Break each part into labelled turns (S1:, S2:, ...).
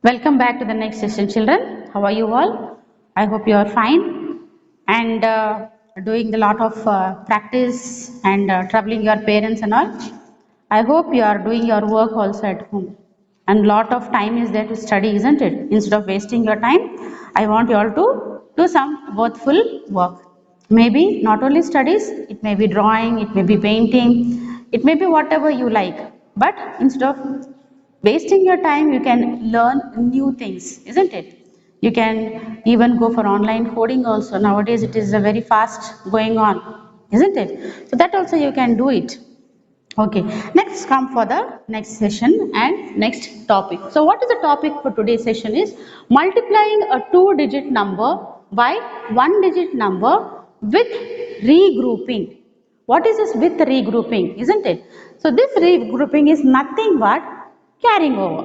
S1: Welcome back to the next session, children. How are you all? I hope you are fine and doing a lot of practice and troubling your parents and all. I hope you are doing your work also at home. And lot of time is there to study, isn't it? Instead of wasting your time, I want you all to do some worthful work. Maybe not only studies, it may be drawing, it may be painting, it may be whatever you like. But instead of wasting your time, you can learn new things, isn't it? You can even go for online coding also. Nowadays it is a very fast going on, isn't it? So that also you can do it. Okay, next come for the next session and next topic. So what is the topic for today's session is multiplying a two-digit number by one-digit number with regrouping. What is this with regrouping, isn't it? So this regrouping is nothing but carrying over.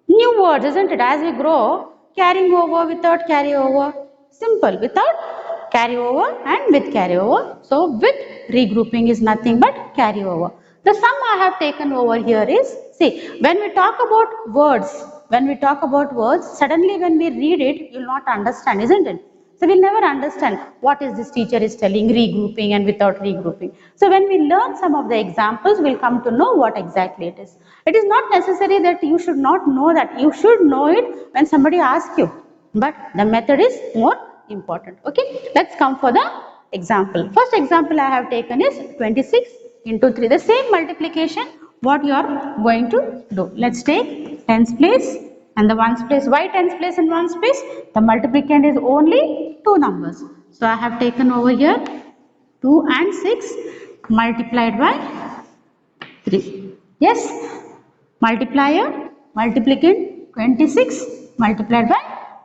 S1: New words, isn't it? As we grow, carrying over without carry over. Simple, without carry over and with carry over. So with regrouping is nothing but carry over. The sum I have taken over here is, see, when we talk about words, suddenly when we read it, you will not understand, isn't it? So we'll never understand what is this teacher is telling, regrouping and without regrouping. So when we learn some of the examples, we'll come to know what exactly it is. It is not necessary that you should not know that. You should know it when somebody asks you. But the method is more important. Okay, let's come for the example. First example I have taken is 26 into 3. The same multiplication what you are going to do. Let's take tens place and the ones place. Why tens place and ones place? The multiplicand is only two numbers. So I have taken over here 2 and 6 multiplied by 3. Yes, multiplier, multiplicand 26 multiplied by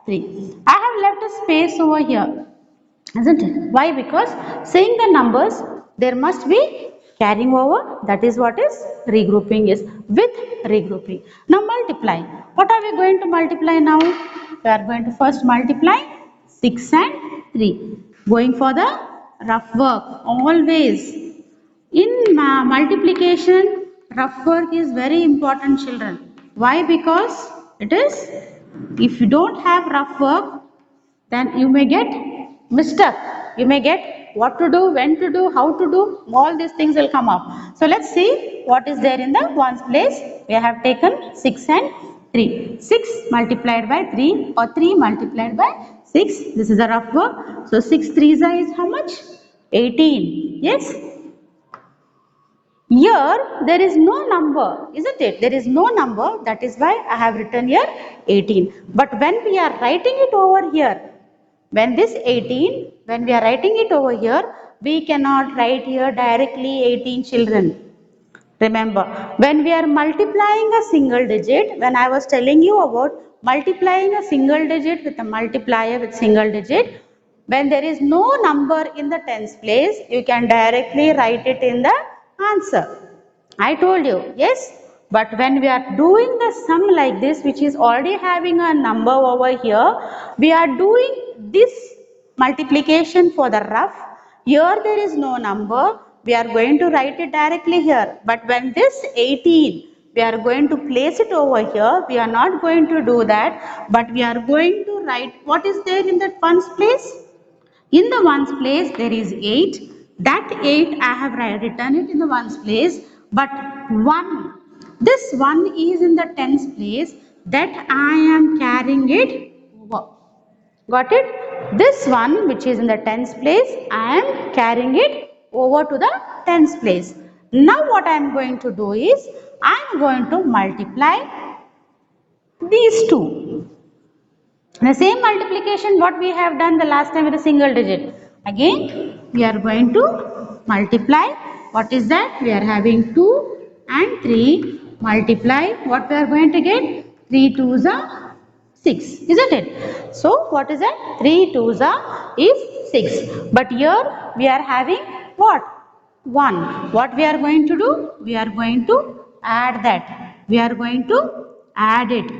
S1: 3. I have left a space over here, isn't it? Why? Because saying the numbers, there must be carrying over. That is what is regrouping is, with regrouping. Now multiply. What are we going to multiply now? We are going to first multiply 6 and 3. Going for the rough work. Always in multiplication, rough work is very important, children. Why? Because it is, if you don't have rough work, then you may get mistuck. You may get what to do, when to do, how to do, all these things will come up. So let's see what is there in the ones place. We have taken 6 and 3. 6 multiplied by 3 or 3 multiplied by 6. This is a rough work. So 6 3s is how much? 18. Yes. Here there is no number, isn't it? There is no number, that is why I have written here 18. But when we are writing it over here, when this 18, when we are writing it over here, we cannot write here directly 18, children. Remember, when we are multiplying a single digit, when I was telling you about multiplying a single digit with a multiplier with single digit, when there is no number in the tens place, you can directly write it in the answer. I told you, yes. But when we are doing the sum like this, which is already having a number over here, we are doing this multiplication for the rough. Here there is no number. We are going to write it directly here. But when this 18, we are going to place it over here. We are not going to do that. But we are going to write what is there in that ones place. In the ones place there is 8. That 8 I have written it in the ones place. But 1. This 1 is in the tens place. That I am carrying it over. Got it? This one which is in the tens place, I am carrying it over to the tens place. Now what I am going to do is, I am going to multiply these two. The same multiplication what we have done the last time with a single digit. Again we are going to multiply. What is that? We are having 2 and 3 multiply. What we are going to get? 3 2s are 6, isn't it? So what is that? 3 2s are is 6. But here we are having what? 1. What we are going to do? We are going to add that. We are going to add it.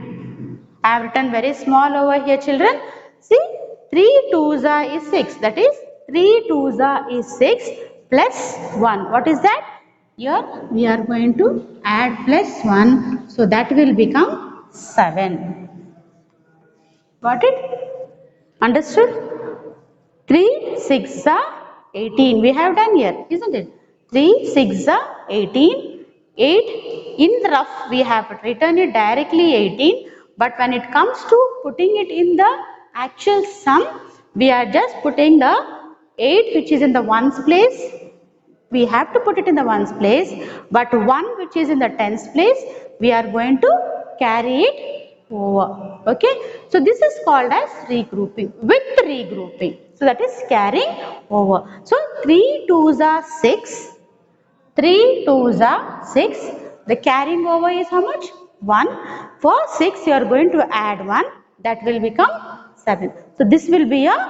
S1: I have written very small over here, children. See, 3 2s is 6. That is 3 2s is 6 plus 1. What is that? Here we are going to add plus 1. So that will become 7. Got it? Understood? 3 6 are 18. We have done here, isn't it? 3 6 are 18. 8 in the rough we have written it directly 18, but when it comes to putting it in the actual sum, we are just putting the 8 which is in the ones place. We have to put it in the ones place, but 1 which is in the tens place, we are going to carry it over. Okay, so this is called as regrouping, with regrouping. So that is carrying over. So 3 2s are 6, 3 2s are 6. The carrying over is how much? 1. For 6 you are going to add 1, that will become 7. So this will be your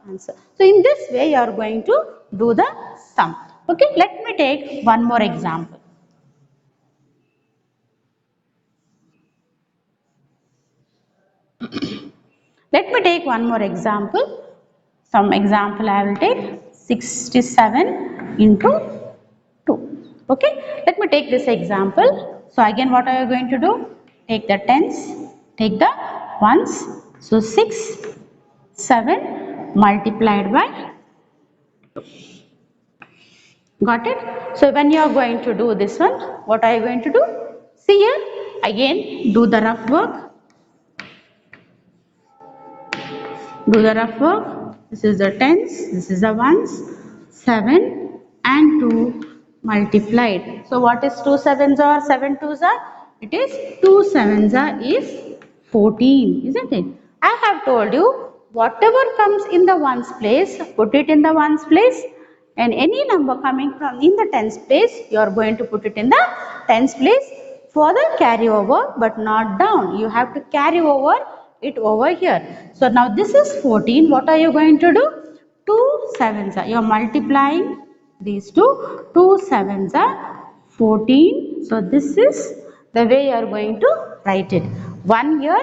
S1: answer. So in this way you are going to do the sum. Okay, let me take one more example. Let me take one more example. Some example I will take 67 into 2. Okay, let me take this example. So again what are you going to do? Take the tens, take the ones. So 6, 7 multiplied by 2. Got it? So when you are going to do this one, what are you going to do? See here, again do the rough work. Do the rough work. This is the tens, this is the ones. 7 and 2 multiplied. So what is 2 sevens or 7 twos are? It is 2 sevens are is 14, isn't it? I have told you, whatever comes in the ones place, put it in the ones place, and any number coming from in the tens place, you are going to put it in the tens place for the carryover, but not down. You have to carry over it over here. So now this is 14. What are you going to do? 2 sevens are, you are multiplying these two. 2 sevens are 14. So this is the way you are going to write it. 1 year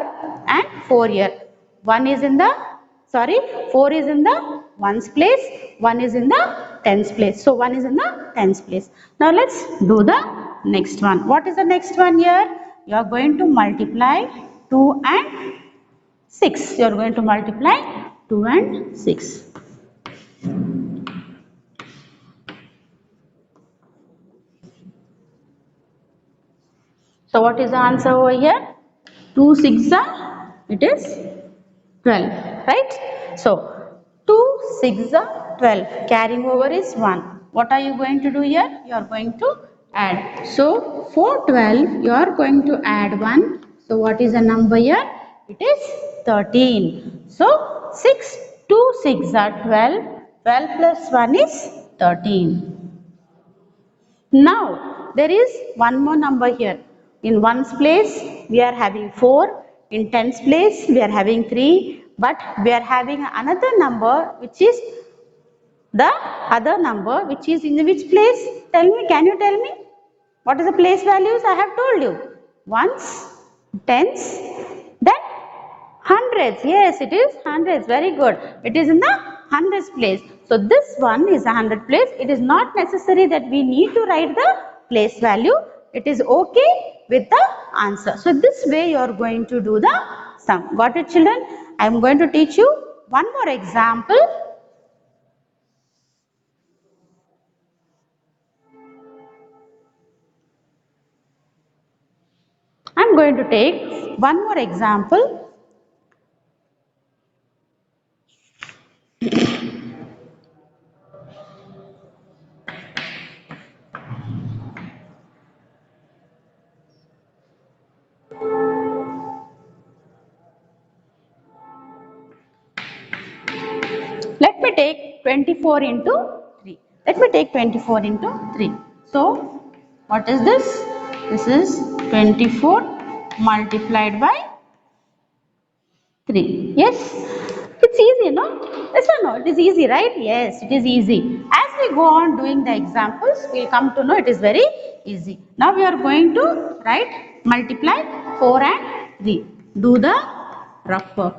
S1: and 4 year. 1 is in the, sorry, 4 is in the ones place, 1 is in the tens place. So 1 is in the tens place. Now let's do the next one. What is the next one here? You are going to multiply 2 and 6. You are going to multiply 2 and 6. So what is the answer over here? 2 6 are, it is 12, right? So 2 6 are 12. Carrying over is 1. What are you going to do here? You are going to add. So for 12 you are going to add 1. So what is the number here? It is 13. So 6 2 6 are 12. 12 plus 1 is 13. Now, there is one more number here. In ones place, we are having 4. In tens place, we are having 3. But we are having another number which is the other number which is in which place? Tell me, can you tell me? What is the place values? I have told you. Ones, tens, then hundreds. Yes, it is hundreds. Very good. It is in the hundreds place. So this one is a 100 place. It is not necessary that we need to write the place value. It is okay with the answer. So this way you are going to do the sum. Got it, children? I am going to teach you one more example. I am going to take one more example. Let me take 24 into 3. Let me take 24 into 3. So, what is this? This is 24 multiplied by 3. Yes, it's easy, no? Yes or no? It is easy, right? Yes, it is easy. As we go on doing the examples, we will come to know it is very easy. Now, we are going to write multiply 4 and 3. Do the rough work.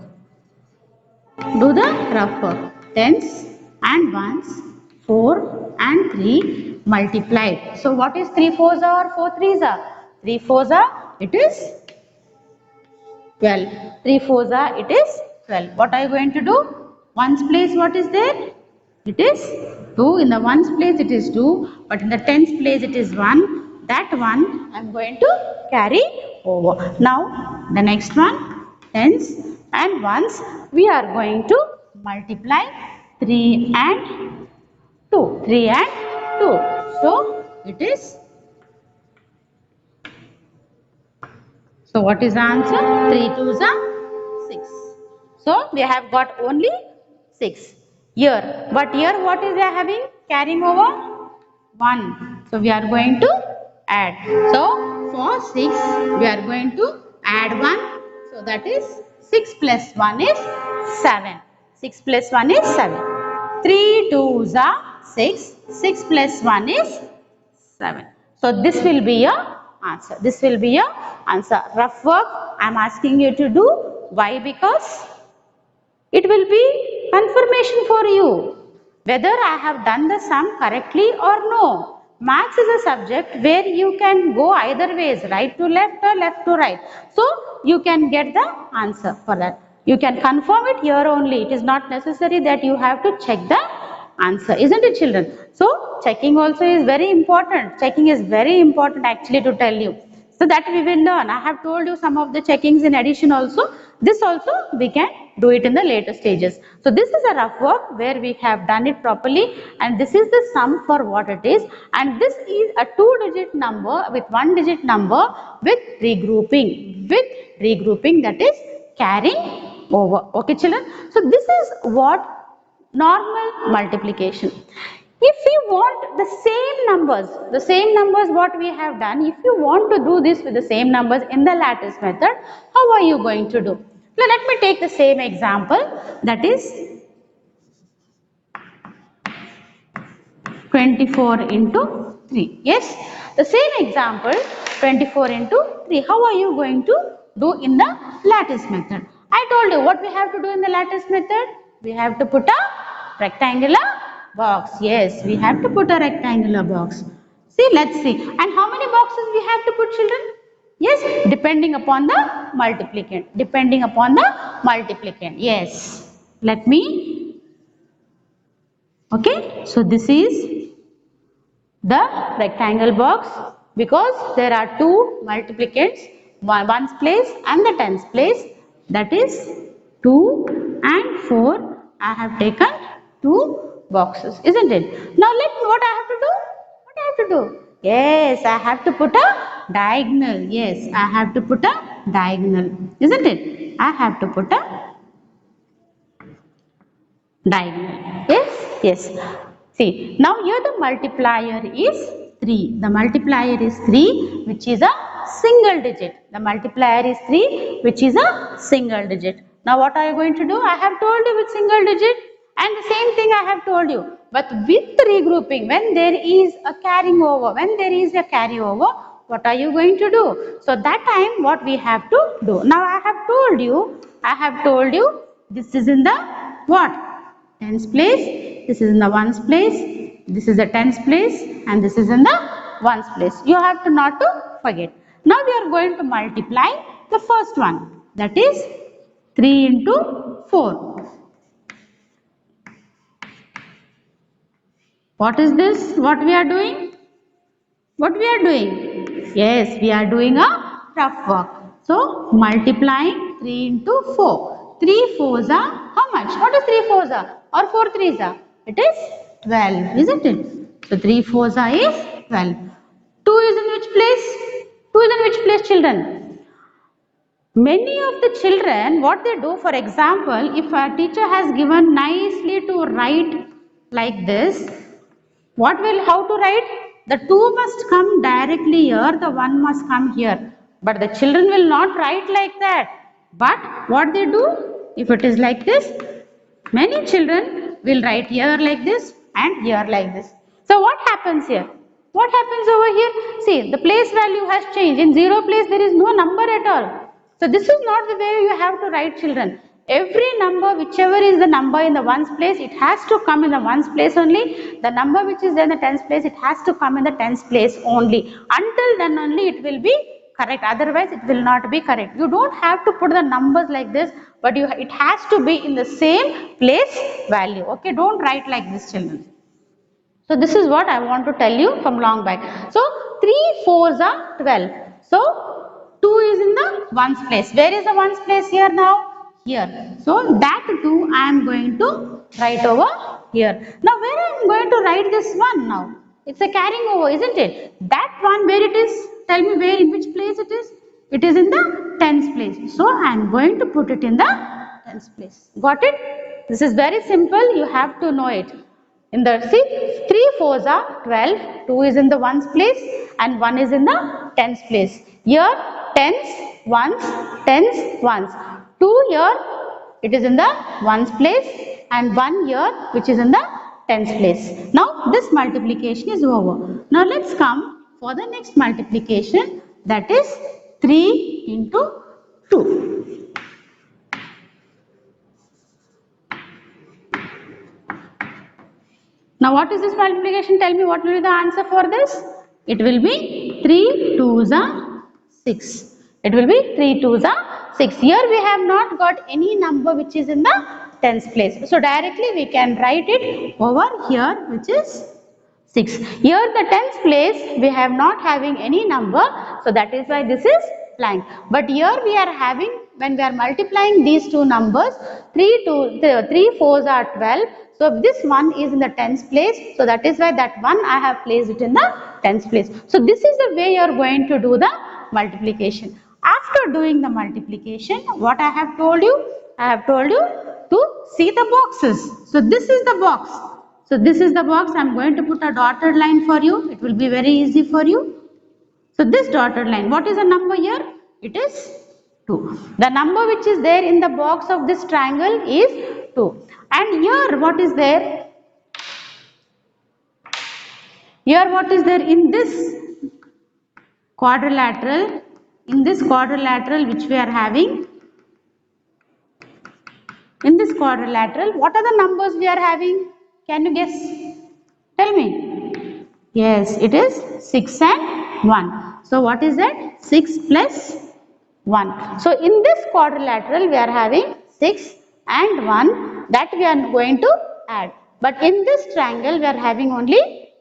S1: Do the rough work. Tens and ones, 4 and 3 multiplied. So what is 3 fours or 4 threes are? 3 fours are, it is 12. 3 fours are, it is 12. What are you going to do? Ones place, what is there? It is 2. In the ones place it is 2, but in the tens place it is 1. That one I am going to carry over. Now the next one, tens and ones, we are going to multiply 3 and 2. 3 and 2. So it is, so what is the answer? 3 2s are 6. So we have got only 6. Here, but here what is they having? Carrying over 1. So we are going to add. So for 6 we are going to add 1. So that is 6 plus 1 is 7. 6 plus 1 is 7. 3 2s are 6. 6 plus 1 is 7. So this will be your answer. This will be your answer. Rough work I am asking you to do. Why? Because it will be confirmation for you whether I have done the sum correctly or no. Maths is a subject where you can go either ways, right to left or left to right. So you can get the answer for that. You can confirm it here only. It is not necessary that you have to check the answer, isn't it, children? So checking also is very important. Checking is very important actually, to tell you. So that we will learn. I have told you some of the checkings in addition also. This also we can do it in the later stages. So this is a rough work where we have done it properly, and this is the sum for what it is, and this is a 2-digit number with 1-digit number with regrouping. With regrouping, that is carrying over. Okay children. So this is what normal multiplication. If you want the same numbers what we have done, if you want to do this with the same numbers in the lattice method, how are you going to do? Now let me take the same example, that is 24 into 3. Yes, the same example, 24 into 3. How are you going to do in the lattice method? I told you what we have to do in the lattice method. We have to put a rectangular box. Yes, we have to put a rectangular box. See, let's see. And how many boxes we have to put, children? Yes, depending upon the multiplicand. Depending upon the multiplicand. Yes. Let me. Okay. So this is the rectangle box because there are two multiplicands, ones place and the tens place, that is 2 and 4. I have taken 2 boxes, isn't it? Now let me, what I have to do? What I have to do? Yes, I have to put a diagonal. Yes, I have to put a diagonal, isn't it? I have to put a diagonal. Yes, yes. See, now here the multiplier is 3. The multiplier is 3, which is a single digit. The multiplier is 3, which is a single digit. Now what are you going to do? I have told you with single digit, and the same thing I have told you. But with regrouping, when there is a carrying over, what are you going to do? So that time what we have to do? Now I have told you, this is in the what? Tens place, this is in the ones place, this is the tens place, and this is in the ones place. You have to not to forget. Now we are going to multiply the first one, that is 3 into 4. What is this? What we are doing? What we are doing? Yes, we are doing a rough work. So multiplying 3 into 4. 3 4s are how much? What is 3 4s are? Or 4 3s are? It is 12, isn't it? So 3 4s are is 12. 2 is in which place? 2 is in which place, children? Many of the children, what they do, for example, if a teacher has given nicely to write like this, how to write? The 2 must come directly here, the 1 must come here. But the children will not write like that. But what they do, if it is like this, many children will write here like this and here like this. So what happens here? What happens over here? See, the place value has changed. In 0 place, there is no number at all. So this is not the way you have to write, children. Every number, whichever is the number in the ones place, it has to come in the ones place only. The number which is there in the tens place, it has to come in the tens place only. Until then only it will be correct, otherwise it will not be correct. You don't have to put the numbers like this, but it has to be in the same place value. Okay, don't write like this, children. So this is what I want to tell you from long back. So 3 4s are 12. So 2 is in the ones place. Where is the ones place here now? Here. So that 2 I am going to write over here. Now where I am going to write this one now? It's a carrying over, isn't it? That one where it is? Tell me where, in which place it is? It is in the tens place. So I am going to put it in the tens place. Got it? This is very simple. You have to know it. In the, see, 3 4s are 12, 2 is in the ones place and 1 is in the tens place. Here tens, ones, tens, ones. 2 here, it is in the ones place and 1 here which is in the tens place. Now this multiplication is over. Now let's come for the next multiplication, that is 3 into 2. Now what is this multiplication? Tell me what will be the answer for this? It will be 3 2s are 6. It will be 3 2s are 6. Here we have not got any number which is in the tens place. So directly we can write it over here, which is 6. Here the tens place we have not having any number. So that is why this is blank. But here we are having, when we are multiplying these two numbers, 3 4s are 12. So this one is in the tens place. So that is why that one I have placed it in the tens place. So this is the way you are going to do the multiplication. After doing the multiplication, what I have told you? I have told you to see the boxes. So this is the box. So this is the box. I am going to put a dotted line for you. It will be very easy for you. So this dotted line, what is the number here? It is 2. The number which is there in the box of this triangle is 2. And here what is there? Here what is there in this quadrilateral? In this quadrilateral which we are having, in this quadrilateral, what are the numbers we are having? Can you guess? Tell me. Yes, it is 6 and 1. So what is that? 6 plus 1. So in this quadrilateral we are having 6 and 1, that we are going to add. But in this triangle we are having only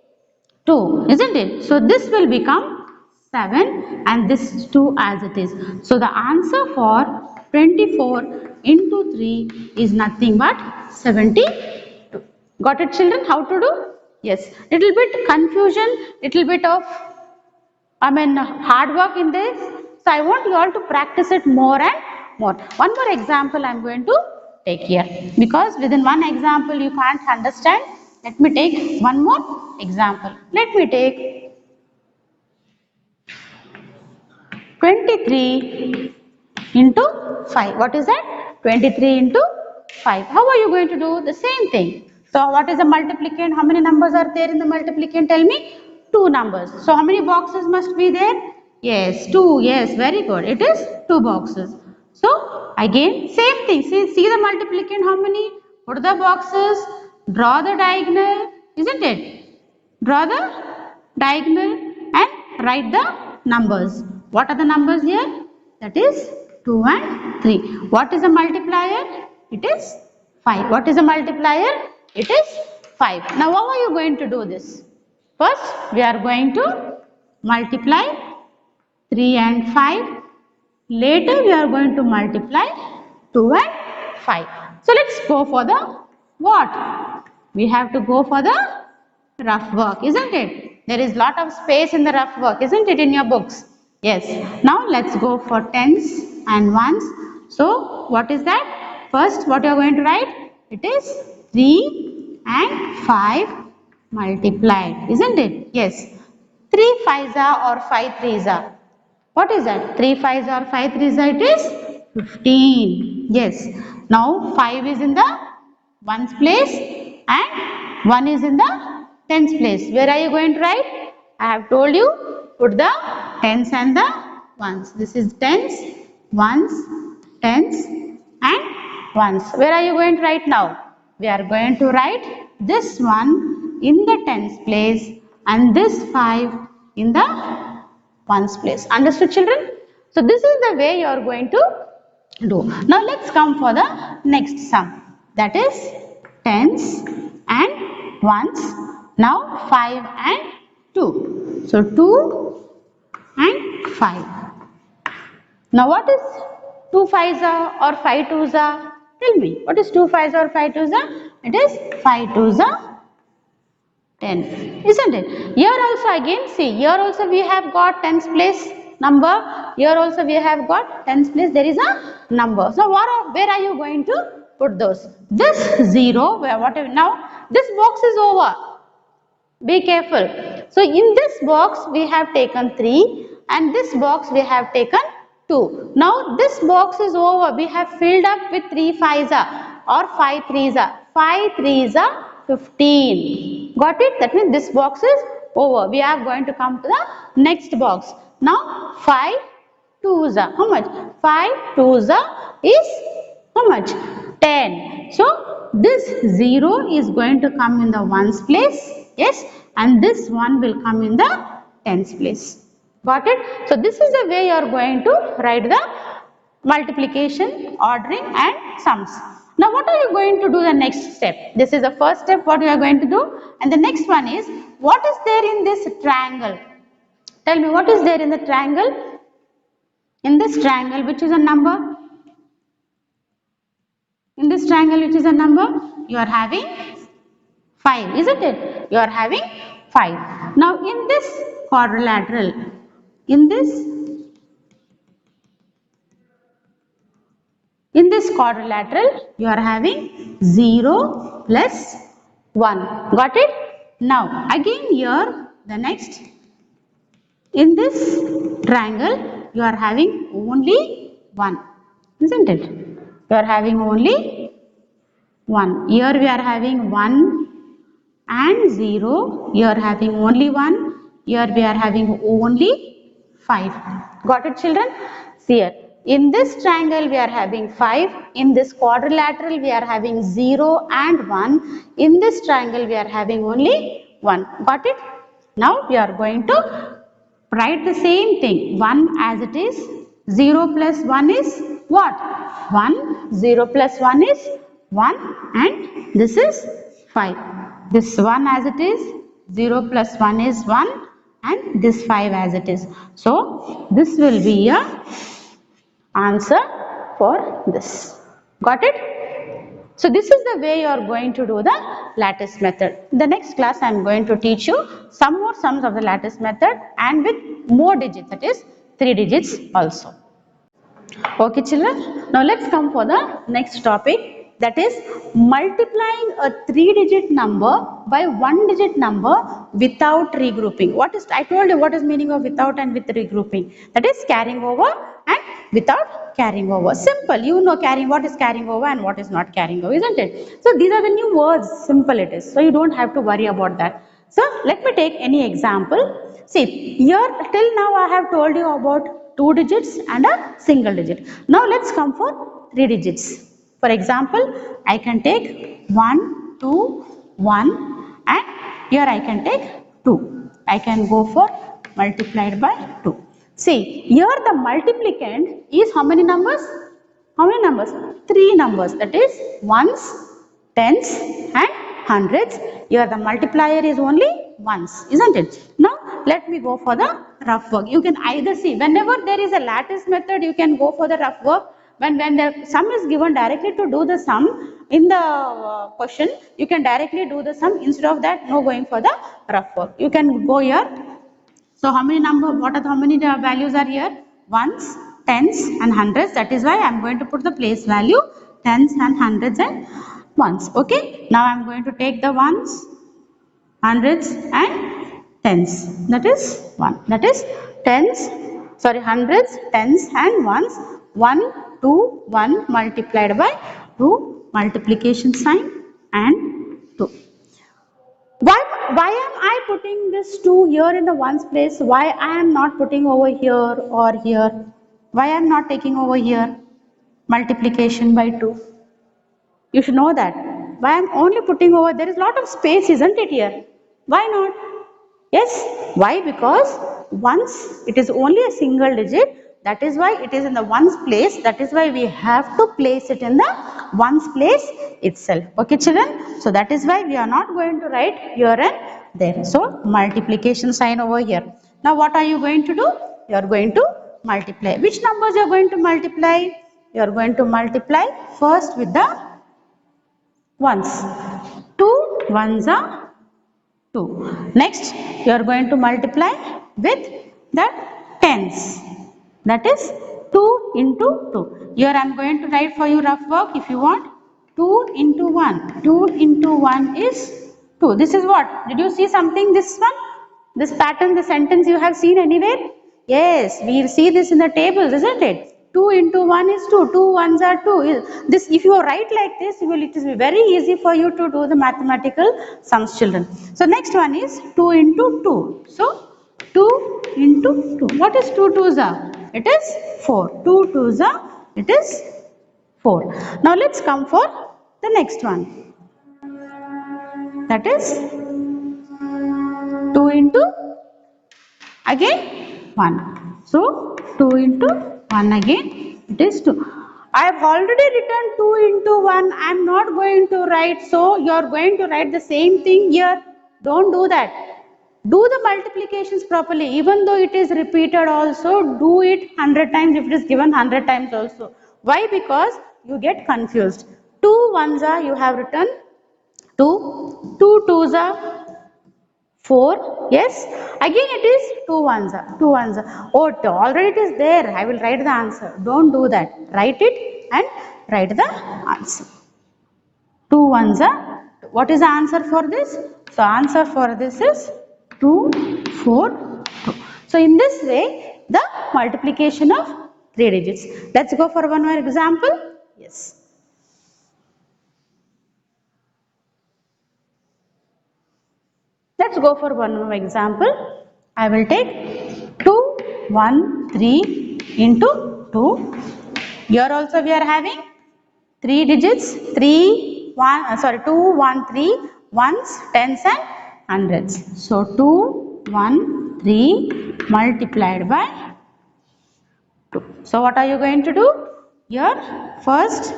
S1: 2, isn't it? So this will become 7 and this is 2 as it is. So the answer for 24 into 3 is nothing but 72. Got it, children? How to do? Yes. Little bit confusion, little bit of hard work in this. So I want you all to practice it more and more. One more example I am going to take here, because within one example you can't understand. Let me take one more example. Let me take 23 into 5. What is that? 23 into 5. How are you going to do? The same thing. So what is the multiplicand? How many numbers are there in the multiplicand? Tell me. 2 numbers. So how many boxes must be there? Yes, 2. Yes, very good. It is 2 boxes. So again same thing. See the multiplicand how many? Put the boxes, draw the diagonal, isn't it? Draw the diagonal and write the numbers. What are the numbers here? That is 2 and 3. What is the multiplier? It is 5. What is the multiplier? It is 5. Now how are you going to do this? First we are going to multiply 3 and 5. Later we are going to multiply 2 and 5. So let's go for the what? We have to go for the rough work, isn't it? There is lot of space in the rough work, isn't it, in your books? Yes. Now let's go for tens and ones. So what is that? First what you are going to write? It is 3 and 5 multiplied, isn't it? Yes. 3 5s are or 5 3s are. What is that? 3 5s or 5 3s are, it is 15. Yes. Now 5 is in the ones place and 1 is in the tens place. Where are you going to write? I have told you, put the tens and the ones. This is tens, ones, tens and ones. Where are you going to write now? We are going to write this one in the tens place and this 5 in the ones place. Understood, children? So this is the way you are going to do. Now let's come for the next sum, that is tens and ones. Now 5 and 2. So 2 and 5. Now what is 2 fives are or 5 twos are? Tell me, what is 2 fives or 5 twos are? It is 5 twos are 10, isn't it? Here also again, see, here also we have got tens place number. Here also we have got tens place. There is a number. So where are you going to put those? This 0, whatever. Now this box is over. Be careful. So in this box we have taken 3 and this box we have taken 2. Now this box is over. We have filled up with 3 fives or 5 threes. 5 threes are 15. Got it? That means this box is over. We are going to come to the next box. Now 5 twos are how much? 5 twos are is how much? 10. So this 0 is going to come in the ones place. Yes, and this one will come in the tens place. Got it? So this is the way you are going to write the multiplication, ordering and sums. Now what are you going to do the next step? This is the first step what you are going to do, and the next one is what is there in this triangle? Tell me what is there in the triangle? In this triangle, which is a number? In this triangle, which is a number? You are having 5, isn't it? You are having 5. Now in this quadrilateral, in this quadrilateral, you are having 0 plus 1. Got it? Now again here, the next, in this triangle, you are having only 1, isn't it? You are having only 1. Here we are having 1 and 0. You are having only 1. Here we are having only 5. Got it, children? See here. In this triangle we are having 5. In this quadrilateral we are having 0 and 1. In this triangle we are having only 1. Got it? Now we are going to write the same thing. 1 as it is. 0 plus 1 is what? 1. 0 plus 1 is 1 and this is 5. This 1 as it is, 0 plus 1 is 1 and this 5 as it is. So this will be a answer for this. Got it? So this is the way you are going to do the lattice method. In the next class I am going to teach you some more sums of the lattice method and with more digits, that is 3 digits also. Okay children, now let's come for the next topic, that is multiplying a 3-digit number by 1-digit number without regrouping. What is, I told you what is meaning of without and with regrouping, that is carrying over and without carrying over. Simple, you know carrying, what is carrying over and what is not carrying over, isn't it? So these are the new words, simple it is, so you don't have to worry about that. So let me take any example. See, here till now I have told you about 2 digits and a single digit. Now let's come for 3 digits. For example, I can take 1, 2, 1 and here I can take 2. I can go for multiplied by 2. See, here the multiplicand is how many numbers? How many numbers? 3 numbers, that is ones, tens and hundreds. Here the multiplier is only ones, isn't it? Now let me go for the rough work. You can either see, whenever there is a lattice method, you can go for the rough work. When the sum is given directly to do the sum in the question, you can directly do the sum. Instead of that, no going for the rough work. You can go here. So how many how many values are here? Ones, tens and hundreds. That is why I am going to put the place value tens and hundreds and ones. Okay. Now I am going to take the ones, hundreds and tens. That is 1. That is tens, sorry, hundreds, tens and ones. 1, 2, 1 multiplied by 2, multiplication sign and 2. Why am I putting this 2 here in the ones place? Why I am not putting over here or here? Why I am not taking over here multiplication by 2? You should know that. Why I am only putting over, there is a lot of space, isn't it here? Why not? Yes. Why? Because once, it is only a single digit, that is why it is in the ones place, that is why we have to place it in the ones place itself. Okay children, so that is why we are not going to write here and there. So multiplication sign over here. Now what are you going to do? You are going to multiply. Which numbers you are going to multiply? You are going to multiply first with the ones. 2 ones are 2. Next, you are going to multiply with the tens. That is 2 into 2. Here I am going to write for you rough work if you want. 2 into 1. 2 into 1 is 2. This is what? Did you see something? This one? This pattern, the sentence you have seen anywhere? Yes, we will see this in the tables, isn't it? 2 into 1 is 2. 2 ones are 2. This, if you write like this, it will be very easy for you to do the mathematical sums, children. So next one is 2 into 2. So 2 into 2. What is 2 twos are? It is 4. 2 twos are, it is 4. Now let's come for the next one. That is 2 into again 1. So 2 into 1 again, it is 2. I have already written 2 into 1. I am not going to write. So you are going to write the same thing here. Don't do that. Do the multiplications properly. Even though it is repeated also, do it 100 times if it is given 100 times also. Why? Because you get confused. 2 ones are, you have written 2. 2 twos are 4. Yes, again it is 2 ones are, 2 ones are. Oh, already it is there. I will write the answer. Don't do that. Write it and write the answer. 2 ones are. What is the answer for this? So answer for this is 2, 4, 2. So in this way, the multiplication of 3 digits. Let's go for one more example. Yes. Let's go for one more example. I will take 2, 1, 3 into 2. Here also we are having 3 digits, 3, 1, 2, 1, 3, ones, tens and hundreds. So 2, 1, 3 multiplied by 2. So what are you going to do? Here first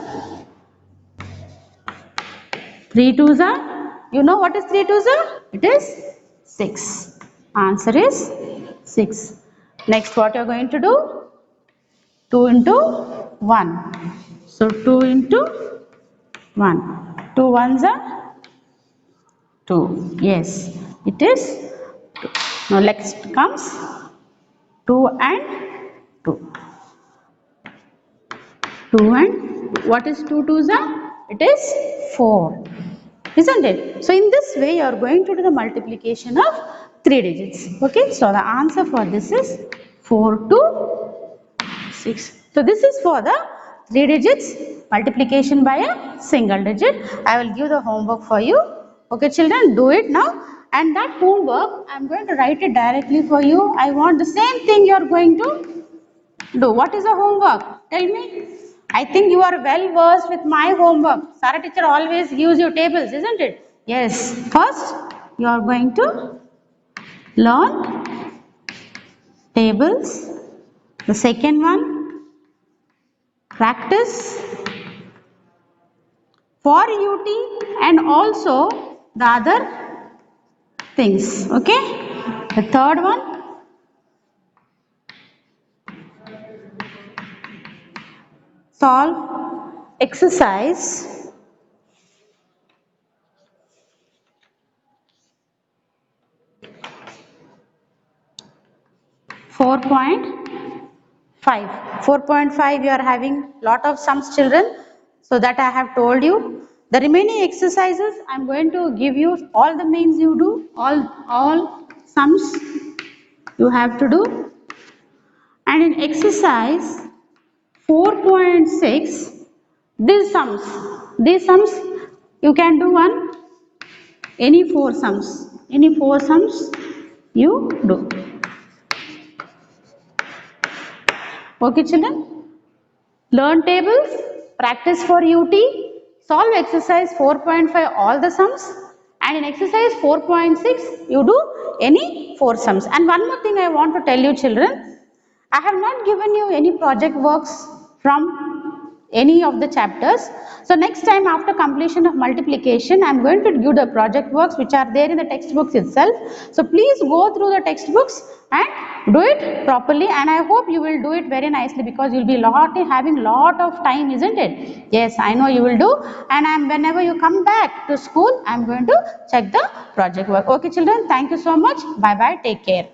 S1: 3 twos are, you know what is 3 twos are? It is 6. Answer is 6. Next what you are going to do? 2 into 1. So 2 into 1. 2 ones are 2. Yes, it is 2. Now next comes 2 and 2. 2 and what is 2 twos are? It is 4. Isn't it? So in this way you are going to do the multiplication of 3 digits. Okay, so the answer for this is 4 to 6. So this is for the 3 digits multiplication by a single digit. I will give the homework for you. Okay children, do it now. And that homework I am going to write it directly for you. I want the same thing you are going to do. What is the homework? Tell me. I think you are well versed with my homework. Sara teacher always gives you tables, isn't it? Yes. First, you are going to learn tables. The second one, practice for UT and also the other things. Okay. The third one, solve exercise 4.5. 4.5 you are having lot of sums children. So that I have told you. The remaining exercises I am going to give you all the means you do. All sums you have to do. And in exercise 4.6 these sums you can do one any 4 sums you do. Okay children, learn tables, practice for UT, solve exercise 4.5 all the sums And in exercise 4.6, you do any 4 sums. And one more thing I want to tell you children, I have not given you any project works from any of the chapters. So next time after completion of multiplication, I am going to give the project works which are there in the textbooks itself. So please go through the textbooks and do it properly, and I hope you will do it very nicely because you will be having lot of time, isn't it? Yes, I know you will do, and whenever you come back to school, I am going to check the project work. Okay children, thank you so much. Bye bye, take care.